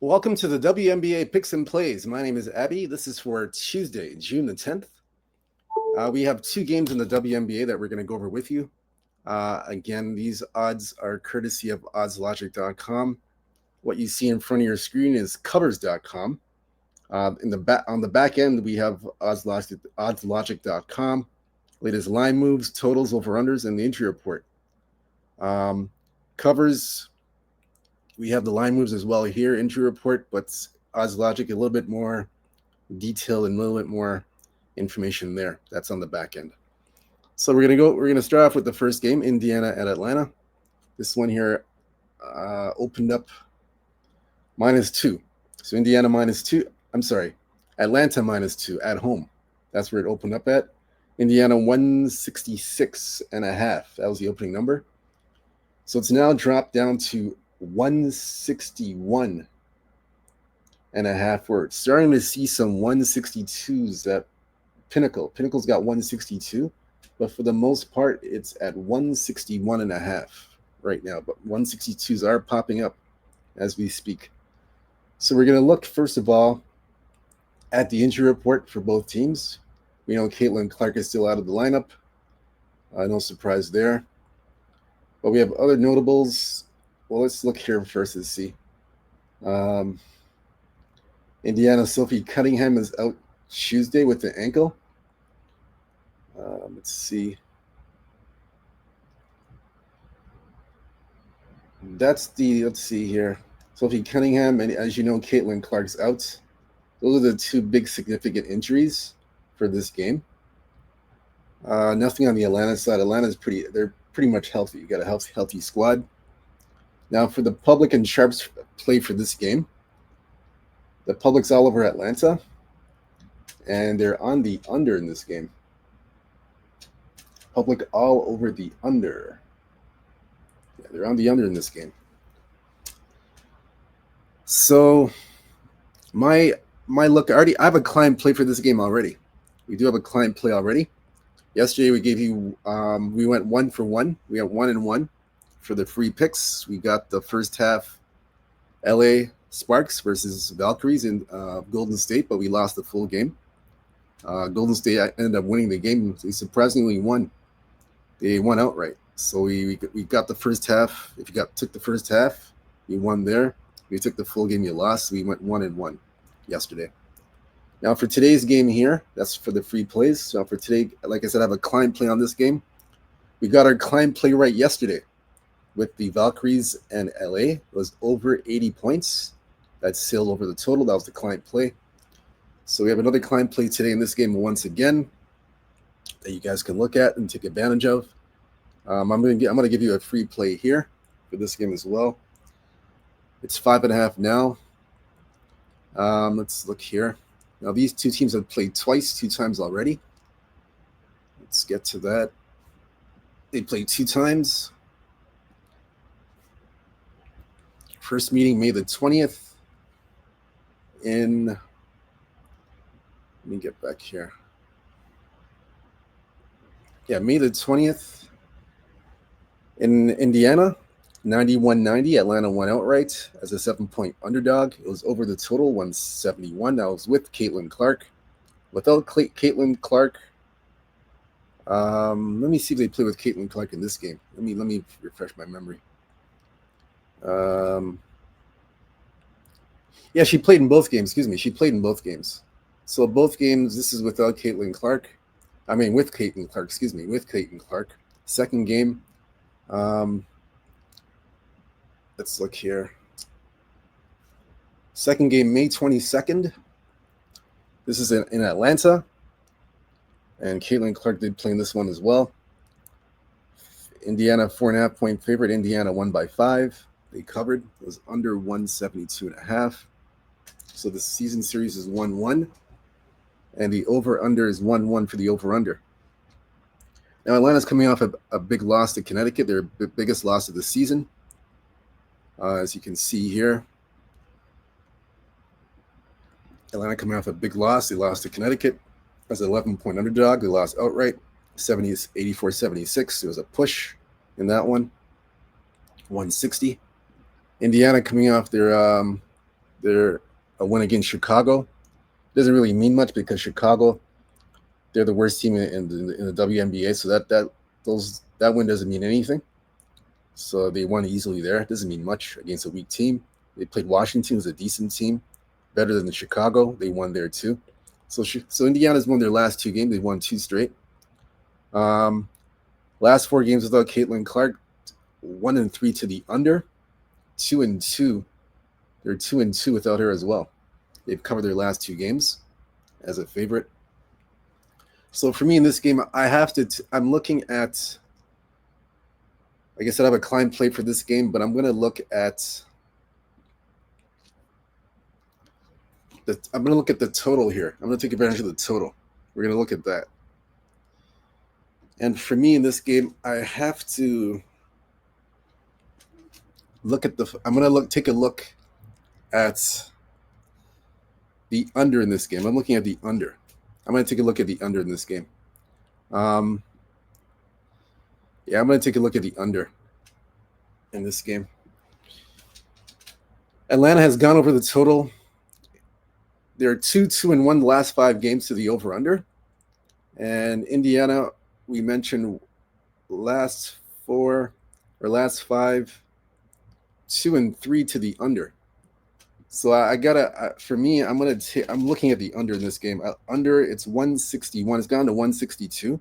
Welcome to the WNBA Picks and Plays. My name is Abby. This is for Tuesday, June the 10th. We have two games in the WNBA that we're going to go over with you. Again, these odds are courtesy of oddslogic.com. What you see in front of your screen is covers.com. On the back end, we have oddslogic.com, latest line moves, totals, over-unders, and the injury report. Covers, we have the line moves as well here, injury report, but Odds Logic a little bit more detail and a little bit more information there. That's on the back end. So we're gonna start off with the first game, Indiana at Atlanta. This one here opened up -2. So Indiana -2. I'm sorry, Atlanta -2 at home. That's where it opened up at. Indiana 166.5. That was the opening number. So it's now dropped down to 161.5. We're starting to see some 162s at Pinnacle. Pinnacle's got 162, but for the most part, it's at 161.5 right now. But 162s are popping up as we speak. So we're going to look, first of all, at the injury report for both teams. We know Caitlin Clark is still out of the lineup. No surprise there. But we have other notables. Well, let's look here first and see. Indiana Sophie Cunningham is out Tuesday with the ankle. Let's see. Let's see here. Sophie Cunningham, and as you know, Caitlin Clark's out. Those are the two big significant injuries for this game. Nothing on the Atlanta side. They're pretty much healthy. You got a healthy squad. Now for the public and sharps play for this game, the public's all over Atlanta, and they're on the under in this game. Public all over the under. Yeah, they're on the under in this game. So my look, I have a client play for this game already. We do have a client play already. Yesterday we gave you we went 1 for 1. We got 1-1 for the free picks. We got the first half LA Sparks versus Valkyries in Golden State, but we lost the full game. Golden State ended up winning the game. They surprisingly won. They won outright. So we got the first half. If you took the first half, you won there. If you took the full game, you lost. So we went 1-1 yesterday. Now for today's game here, that's for the free plays. So for today, like I said, I have a client play on this game. We got our client play right yesterday with the Valkyries and LA. It was over 80 points. That sailed over the total. That was the client play. So we have another client play today in this game once again that you guys can look at and take advantage of. I'm gonna give you a free play here for this game as well. It's 5.5 now. Let's look here. Now these two teams have played two times already. Let's get to that. They played 2 times. First meeting May the 20th. Let me get back here. Yeah, May the 20th in Indiana, 91-90. Atlanta won outright as a 7-point underdog. It was over the total, 171. That was with Caitlin Clark. Without Caitlin Clark, let me see if they play with Caitlin Clark in this game. Let me refresh my memory. Yeah, she played in both games. Excuse me, she played in both games. So both games, this is without Caitlin Clark. I mean, with Caitlin Clark. Excuse me, with Caitlin Clark. Second game. Let's look here. Second game, May 22nd. This is in Atlanta. And Caitlin Clark did play in this one as well. Indiana, 4.5-point favorite. Indiana won by 5. They covered. It was under 172.5. So the season series is 1-1. And the over-under is 1-1 for the over-under. Now, Atlanta's coming off a big loss to Connecticut. Their biggest loss of the season. As you can see here. Atlanta coming off a big loss. They lost to Connecticut as an 11-point underdog. They lost outright, 84-76. It was a push in that one, 160. Indiana coming off their They're a win against Chicago. Doesn't really mean much because Chicago, they're the worst team in the WNBA. So that win doesn't mean anything. So they won easily there. It doesn't mean much against a weak team. They played Washington, who's a decent team, better than the Chicago. They won there too. So Indiana's won their last two games. They won two straight. Um, last four games without Caitlin Clark, 1-3 to the under, 2-2. They're 2-2 without her as well. They've covered their last two games as a favorite. So for me in this game, I have to. I'm looking at. Like I said, I have a client play for this game, but I'm going to look at. I'm going to look at the total here. I'm going to take advantage of the total. We're going to look at that. And for me in this game, I have to look at the. I'm going to take a look at the under in this game. I'm looking at the under. I'm going to take a look at the under in this game. Yeah, I'm going to take a look at the under in this game. Atlanta has gone over the total. They're 2-1 the last 5 games to the over-under. And Indiana, we mentioned last 5, 2-3 to the under. So I gotta, for me, I'm looking at the under in this game. Under, it's 161. It's gone to 162.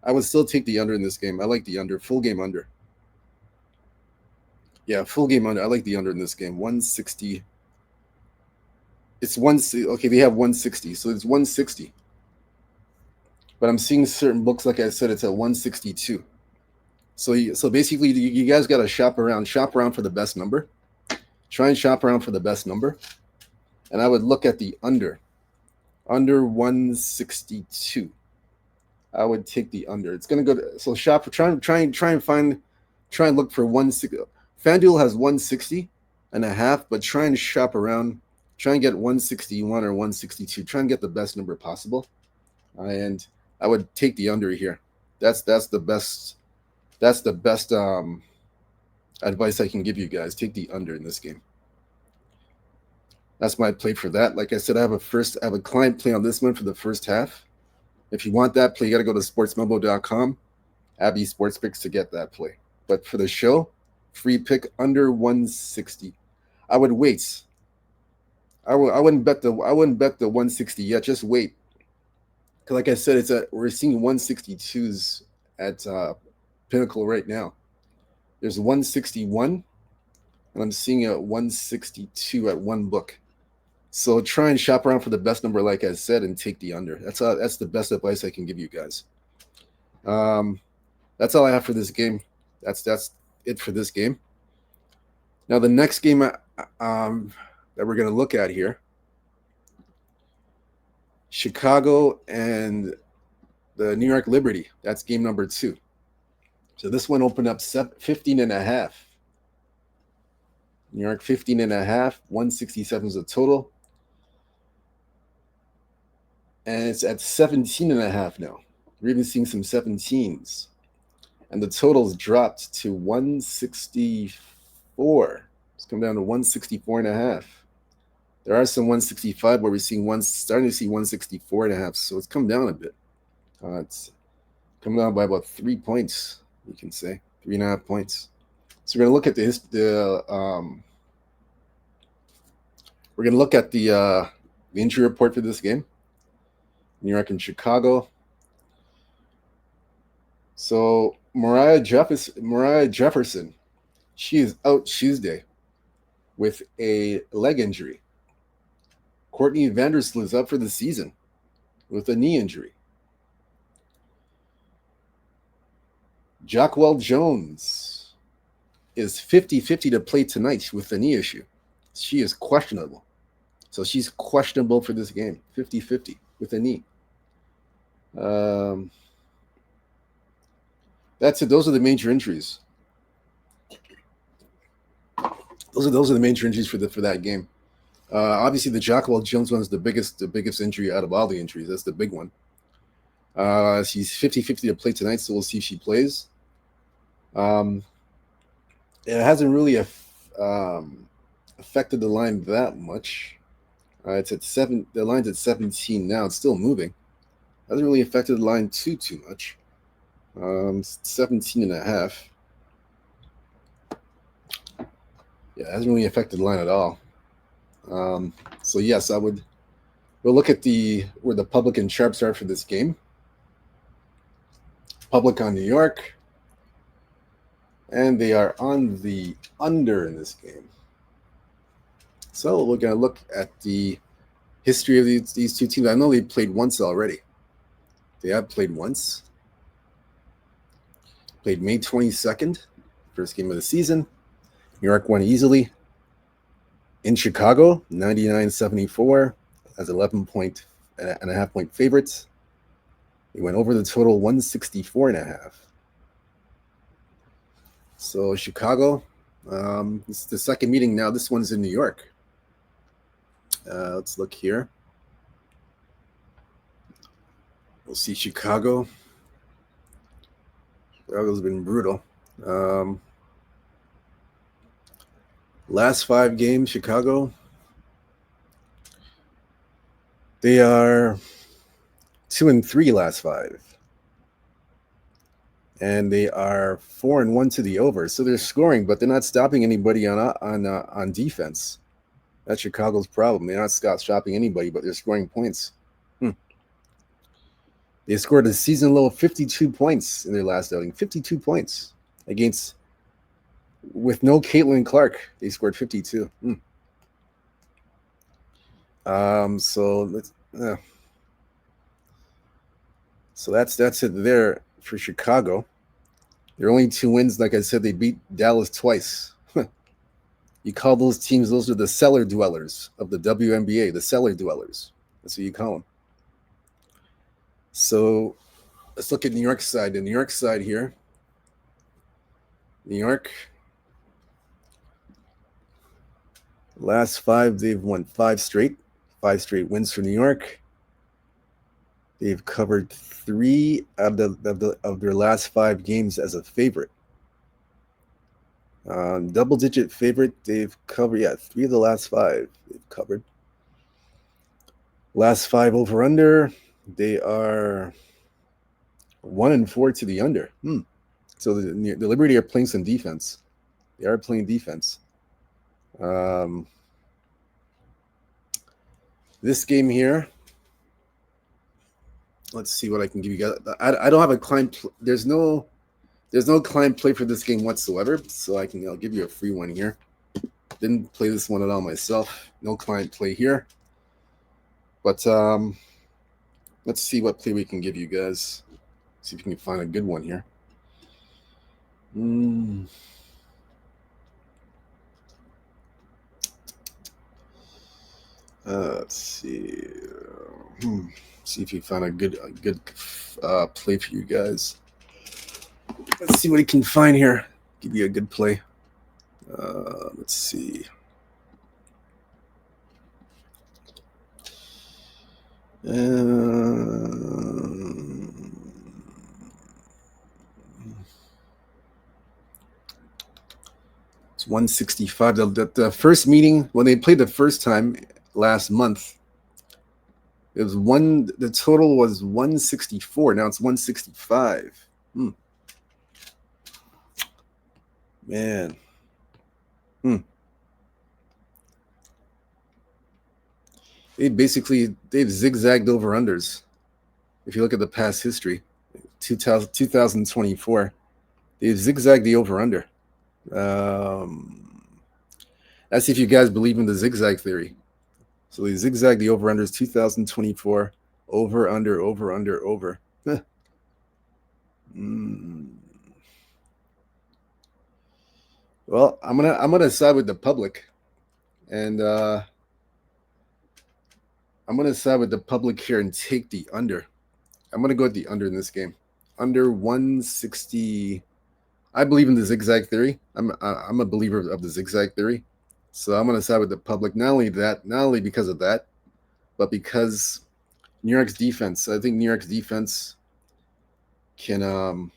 I would still take the under in this game. I like the under, full game under. Yeah, full game under. I like the under in this game. 160. It's okay. They have 160, so it's 160. But I'm seeing certain books, like I said, it's at 162. So basically, you guys got to shop around for the best number. Try and shop around for the best number, and I would look at the under 162. I would take the under. It's gonna go. So shop. Try and look for 160. FanDuel has 160.5, but try and shop around. Try and get 161 or 162. Try and get the best number possible, and I would take the under here. That's the best. That's the best advice I can give you guys. Take the under in this game. That's my play for that. Like I said, I have a client play on this one for the first half. If you want that play, you got to go to sportsmemo.com, Abby Sports Picks to get that play. But for the show, free pick under 160. I would wait. I wouldn't bet the 160 yet. Just wait. Because like I said, we're seeing 162s at Pinnacle right now. There's 161, and I'm seeing a 162 at one book. So try and shop around for the best number, like I said, and take the under. That's the best advice I can give you guys. That's all I have for this game. That's it for this game. Now the next game that we're going to look at here, Chicago and the New York Liberty. That's game number 2. So this one opened up 15.5. New York 15.5, 167 is the total. And it's at 17.5 now. We're even seeing some 17s. And the total's dropped to 164. It's come down to 164.5. There are some 165 where we're seeing starting to see 164.5. So it's come down a bit. It's come down by about 3 points, you can say. 3.5 points. So we're going to look at the injury report for this game. New York and Chicago. So Mariah Jefferson, she is out Tuesday with a leg injury. Courtney Vandersloot is out for the season with a knee injury. Jacquel Jones is 50-50 to play tonight with the knee issue. She is questionable. So she's questionable for this game, 50-50 with a knee. That's it. Those are the major injuries. Those are the major injuries for that game. Obviously, the Jacquel Jones one is the biggest injury out of all the injuries. That's the big one. She's 50-50 to play tonight, so we'll see if she plays. It hasn't really affected the line that much. It's at 7. The line's at 17 now. It's still moving. Hasn't really affected the line too much. 17 and a half. Yeah, it hasn't really affected the line at all. So yes, I would. We'll look at where the public and sharps are for this game. Public on New York, and they are on the under in this game. So we're going to look at the history of these two teams. I know they played once already. They have played once. Played May 22nd, first game of the season. New York won easily. In Chicago, 99-74 as 11.5 point favorites. They went over the total 164.5. So Chicago, this is the second meeting now. This one's in New York. Let's look here. We'll see Chicago. Chicago's been brutal. Last 5 games, Chicago. They are 2-3 last 5. And they are 4-1 to the over. So they're scoring, but they're not stopping anybody on defense. That's Chicago's problem. They're not stopping anybody, but they're scoring points. They scored a season low of 52 points in their last outing. 52 points with no Caitlin Clark. They scored 52. So that's it there for Chicago. Their only 2 wins, like I said, they beat Dallas twice. You call those teams, those are the cellar dwellers of the WNBA, the cellar dwellers. That's what you call them. So let's look at New York side. The New York side here. New York. Last 5, they've won 5 straight. 5 straight wins for New York. They've covered 3 of their last 5 games as a favorite. Double-digit favorite. They've covered 3 of the last 5. They've covered. Last 5 over under. They are 1-4 to the under. So the Liberty are playing some defense. They are playing defense. This game here. Let's see what I can give you guys. I don't have a client. There's no client play for this game whatsoever. So I'll give you a free one here. Didn't play this one at all myself. No client play here. But let's see what play we can give you guys. See if we can find a good one here. Let's see. See if you find a good play for you guys. Let's see what he can find here. Give you a good play. Let's see. It's 165. The first meeting, when they played the first time last month, it was the total was 164. Now it's 165. Man. They've zigzagged over unders. If you look at the past history, 2024, they've zigzagged the over under. Let's see if you guys believe in the zigzag theory. So they zigzag the over unders 2024, over under. Well, I'm gonna side with the public, and I'm gonna side with the public here and take the under. I'm gonna go with the under in this game. Under 160. I believe in the zigzag theory. I'm a believer of the zigzag theory. So I'm going to side with the public. Not only because of that, but because New York's defense. I think New York's defense can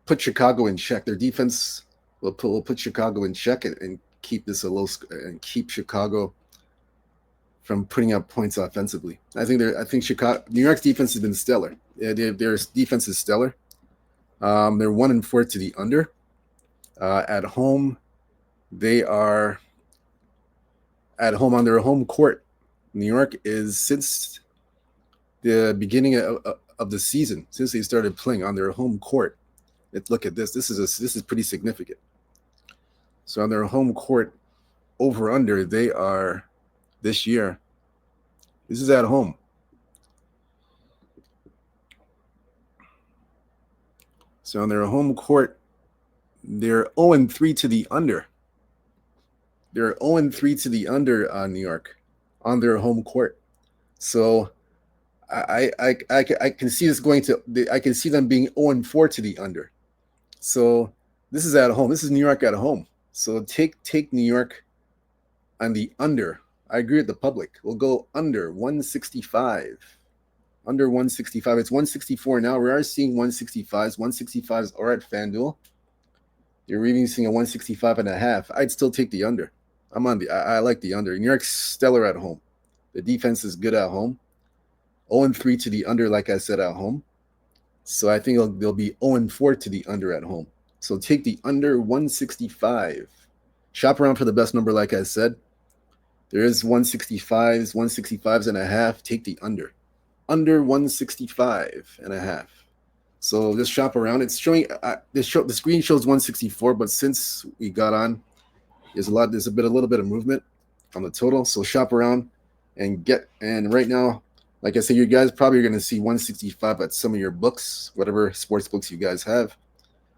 put Chicago in check. Their defense will put Chicago in check and keep this a low and keep Chicago from putting up points offensively. I think New York's defense has been stellar. Their defense is stellar. They're 1-4 to the under. At home, they are at home on their home court. New York is, since the beginning of the season, since they started playing on their home court. Look at this. This is pretty significant. So on their home court, over under, they are this year. This is at home. So on their home court, they're 0-3 to the under. They're 0-3 to the under on New York on their home court. So I can see this going to. I can see them being 0-4 to the under. So this is at home. This is New York at home. So take New York on the under. I agree with the public. We'll go under 165. Under 165. It's 164 now. We are seeing 165s. 165s are at FanDuel. You're even seeing a 165.5. I'd still take the under. I like the under. New York's stellar at home. The defense is good at home. 0-3 to the under, like I said, at home. So I think they'll be 0-4 to the under at home. So take the under 165. Shop around for the best number, like I said. There is 165s, 165.5. Take the under. Under 165.5. So just shop around. It's showing the screen shows 164, but since we got on, there's a little bit of movement on the total. So shop around and right now, like I said, you guys probably are going to see 165 at some of your books, whatever sports books you guys have.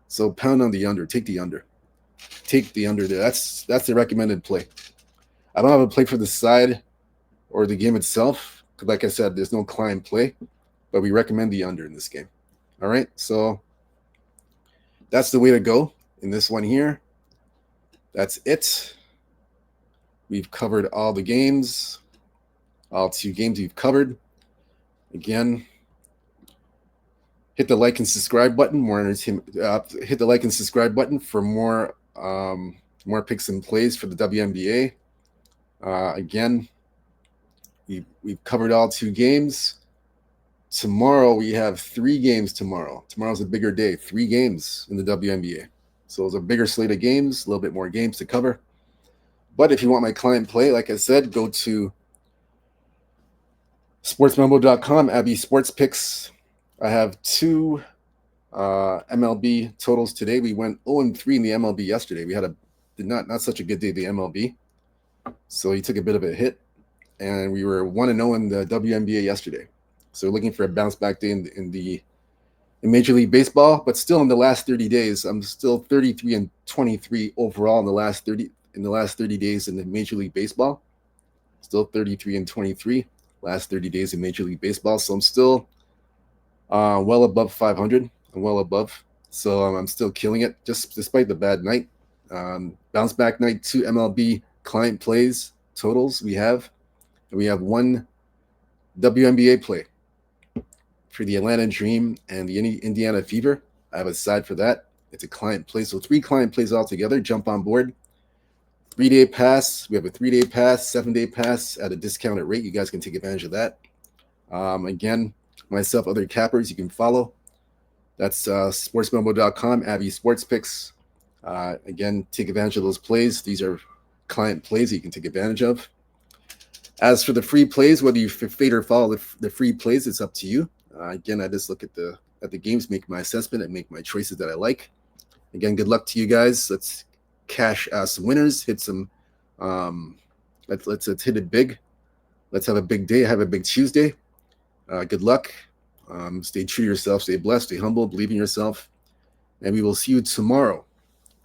So pound on the under. Take the under. Take the under there. That's the recommended play. I don't have a play for the side or the game itself, because like I said, there's no client play, but we recommend the under in this game. All right, so that's the way to go in this one here. That's it. We've covered all the games. All 2 games we've covered. Again, hit the like and subscribe button. Hit the like and subscribe button for more picks and plays for the WNBA. Again, we've covered all 2 games. Tomorrow we have 3 games. Tomorrow's a bigger day. 3 games in the WNBA. So it's a bigger slate of games, a little bit more games to cover. But if you want my client play, like I said, go to sportsmembo.com, Abby Sports Picks. I have 2 MLB totals today. We went 0-3 in the MLB yesterday. We had not such a good day, the MLB. So he took a bit of a hit. And we were 1-0 in the WNBA yesterday. So we're looking for a bounce back day in Major League Baseball, but still in the last 30 days, I'm still 33-23 overall in the last 30 days in the Major League Baseball. Still 33-23 last 30 days in Major League Baseball. So I'm still well above 500. I'm well above. So I'm still killing it, just despite the bad night. Bounce back night, 2 MLB client plays totals we have. And we have 1 WNBA play for the Atlanta Dream and the Indiana Fever. I have a side for that. It's a client play. So 3 client plays all together. Jump on board. 3-day pass. We have a 3-day pass, 7-day pass at a discounted rate. You guys can take advantage of that. Again, myself, other cappers you can follow. That's sportsmembo.com, Abby Sports Picks. Again, take advantage of those plays. These are client plays that you can take advantage of. As for the free plays, whether you fade or follow the free plays, it's up to you. Again, I just look at the games, make my assessment, and make my choices that I like. Again, good luck to you guys. Let's cash some winners. Hit some. Let's hit it big. Let's have a big day. Have a big Tuesday. Good luck. Stay true to yourself. Stay blessed. Stay humble. Believe in yourself. And we will see you tomorrow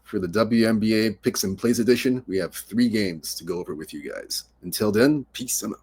for the WNBA Picks and Plays edition. We have 3 games to go over with you guys. Until then, peace and out.